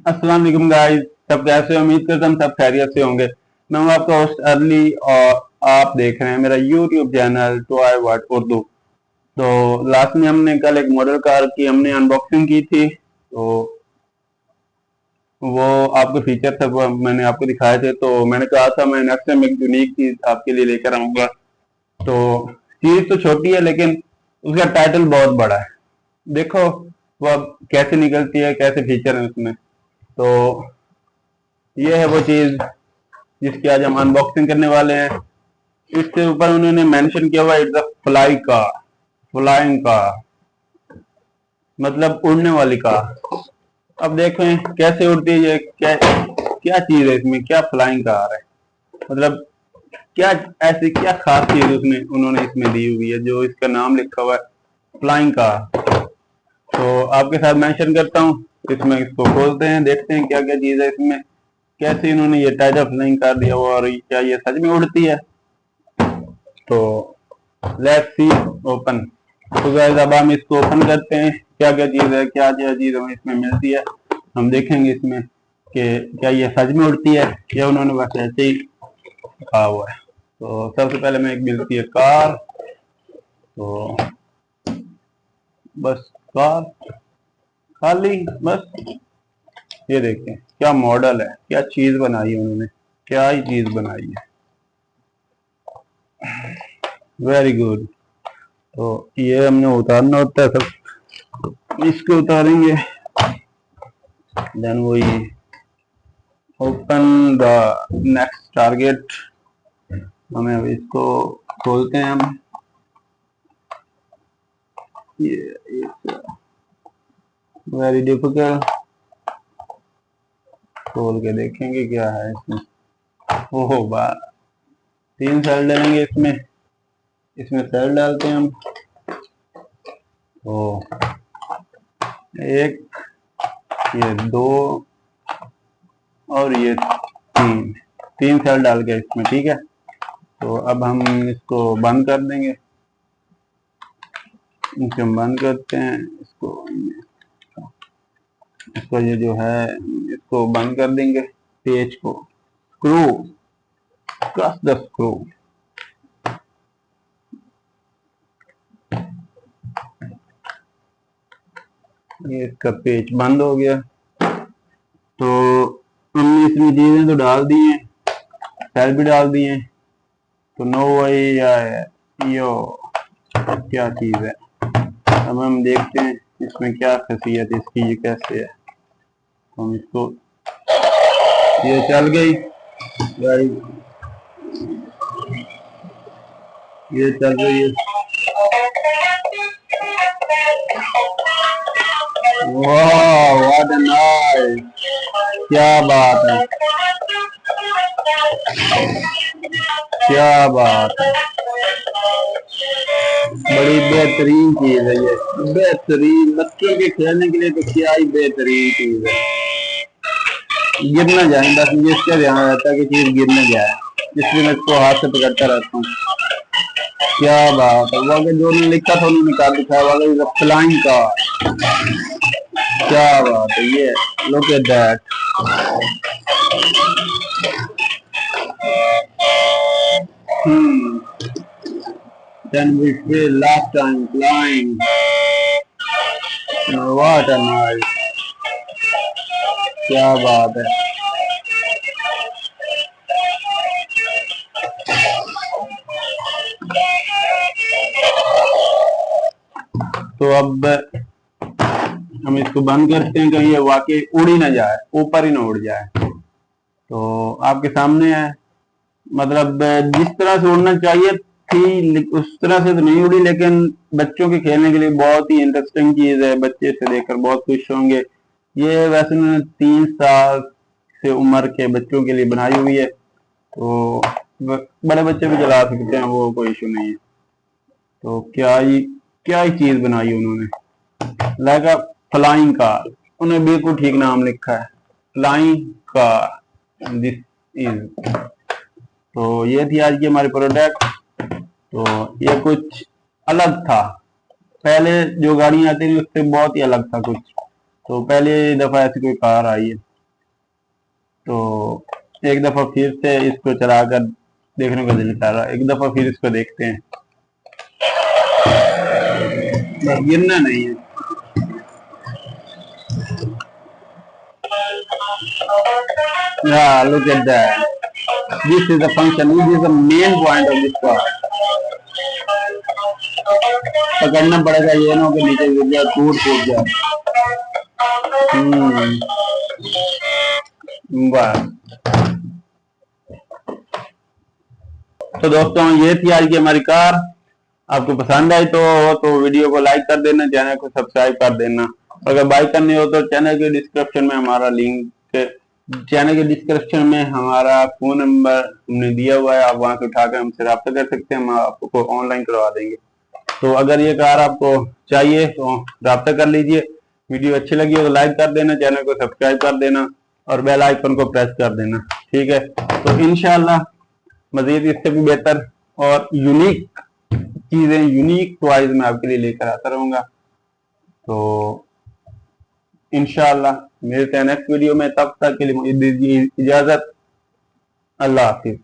अस्सलाम वालेकुम गाइस। सब कैसे हो? उम्मीद करता हूँ सब खैरियत से होंगे। मैं हूँ आपका होस्ट अर्ली और आप देख रहे हैं मेरा YouTube channel toy world Urdu. तो लास्ट में हमने कल एक मॉडल कार की हमने अनबॉक्सिंग की थी। तो वो आपके फीचर सब वो मैंने आपको दिखाए थे। तो मैंने कहा था मैं नेक्स्ट टाइम एक यूनिक चीज आपके लिए लेकर आऊंगा। तो चीज तो छोटी है लेकिन उसका टाइटल बहुत बड़ा है। देखो वो अब कैसे निकलती है, कैसे फीचर है उसमें। तो ये है वो चीज जिसकी आज हम अनबॉक्सिंग करने वाले हैं। इसके ऊपर उन्होंने मेंशन किया हुआ it's a fly car, flying car, मतलब उड़ने वाली कार। अब देखें कैसे उड़ती है ये, क्या क्या चीज है इसमें, क्या फ्लाइंग कार है, मतलब क्या ऐसी क्या खास चीज उसमें उन्होंने इसमें दी हुई है जो इसका नाम लिखा हुआ है फ्लाइंग कार। तो आपके साथ मेंशन करता हूँ। इसमें इसको खोलते हैं, देखते हैं क्या क्या चीज है इसमें, कैसे इन्होंने ये टाइप फ्लाइंग कार दिया हुआ और क्या ये सच में उड़ती है। तो लेट्स सी ओपन। तो गाइस अब हम इसको ओपन करते हैं, क्या क्या चीज है, क्या क्या चीज हमें इसमें मिलती है। हम देखेंगे इसमें कि क्या ये सच में उड़ती है या उन्होंने बस ऐसे ही कहा हुआ है। तो सबसे पहले में एक मिलती है कार। तो बस कार खाली बस। ये देखें क्या मॉडल है, क्या चीज बनाई है उन्होंने, क्या ही चीज बनाई है। Very good. तो ये हमने उतारना होता है सब, इसको उतारेंगे। देन वही ओपन द नेक्स्ट टारगेट। हमें अब इसको खोलते हैं हम। ये वेरी डिफिकल्ट, खोल के देखेंगे क्या है इसमें। ओहो बा 3 सेल डालेंगे इसमें, इसमें सेल डालते हैं हम। तो एक, ये 2 और ये 3 सेल डाल के इसमें, ठीक है। तो अब हम इसको बंद कर देंगे। इसे हम बंद करते हैं, इसको ये जो है इसको बंद कर देंगे। पेज को स्क्रू, कस द स्क्रू। ये इसका पेज बंद हो गया। तो हमने इसमें चीजें तो डाल दी हैं, सेल भी डाल दिए हैं। तो नो वही यो क्या चीज है। अब हम देखते हैं इसमें क्या खसियत है इसकी, ये कैसे है। तो हम इसको, ये चल गई गाड़ी, ये चल रही है। वाह व्हाट अ नाइस, क्या बात है, क्या बात है। बड़ी बेहतरीन चीज है ये, बेहतरीन बच्चों के खेलने के लिए तो क्या ही बेहतरीन चीज है। गिर ना जाए बस मुझे इसका ध्यान रहता है कि चीज गिर ना जाए, इसलिए मैं इसको हाथ से पकड़ता रहता हूँ। क्या बात है, वो अगर जो उन्होंने लिखा था उन्होंने निकाल दिखाया, वाला फ्लाइंग का। क्या बात है ये, look at that. Then we feel last time flying. What a nice, क्या बात है। तो अब हम इसको बंद करते हैं, कहीं ये वाकई उड़ ही ना जाए, ऊपर ही ना उड़ जाए। तो आपके सामने है, मतलब जिस तरह से उड़ना चाहिए थी उस तरह से तो नहीं उड़ी, लेकिन बच्चों के खेलने के लिए बहुत ही इंटरेस्टिंग चीज है, बच्चे इसे देखकर बहुत खुश होंगे। ये वैसे उन्होंने 3 साल से उम्र के बच्चों के लिए बनाई हुई है। तो बड़े बच्चे भी चला सकते हैं, वो कोई इशू नहीं है। तो क्या ही चीज बनाई उन्होंने, लाइक अ फ्लाइंग कार। उन्होंने बिल्कुल ठीक नाम लिखा है, फ्लाइंग कार दिस इज। तो ये थी आज की हमारी प्रोडक्ट। तो ये कुछ अलग था, पहले जो गाड़ियां आती थी उससे बहुत ही अलग था कुछ। तो पहले दफा ऐसी कोई कार आई है। तो एक दफा फिर से इसको चलाकर देखने को दिल कर रहा है, एक दफा फिर इसको देखते हैं। बस गिरना नहीं है। Look at that. This is the function. This is the main point of this part. पकड़ना पड़ेगा, ये ना हो कि नीचे गिर जाए, टूट जाए। वाह। तो दोस्तों ये थी आज की हमारी कार। आपको पसंद आई तो वीडियो को लाइक कर देना, चैनल को सब्सक्राइब कर देना। अगर बाय करनी हो तो चैनल के डिस्क्रिप्शन में हमारा लिंक, चैनल के डिस्क्रिप्शन में हमारा फोन नंबर हमने दिया हुआ है, आप वहां से उठाकर हमसे रब्ता कर सकते हैं, हम आपको ऑनलाइन करवा देंगे। तो अगर ये कार आपको चाहिए तो रब्ता कर लीजिए। वीडियो अच्छी लगी हो तो लाइक कर देना, चैनल को सब्सक्राइब कर देना और बेल आइकन को प्रेस कर देना। ठीक है, तो इंशाल्लाह मजीद इससे भी बेहतर और यूनिक चीजें, यूनिक टॉयज मैं आपके लिए लेकर आता रहूंगा। तो इंशाल्लाह मिलते हैं नेक्स्ट वीडियो में, तब तक के लिए मुझे दीजिए इजाजत। अल्लाह हाफिज।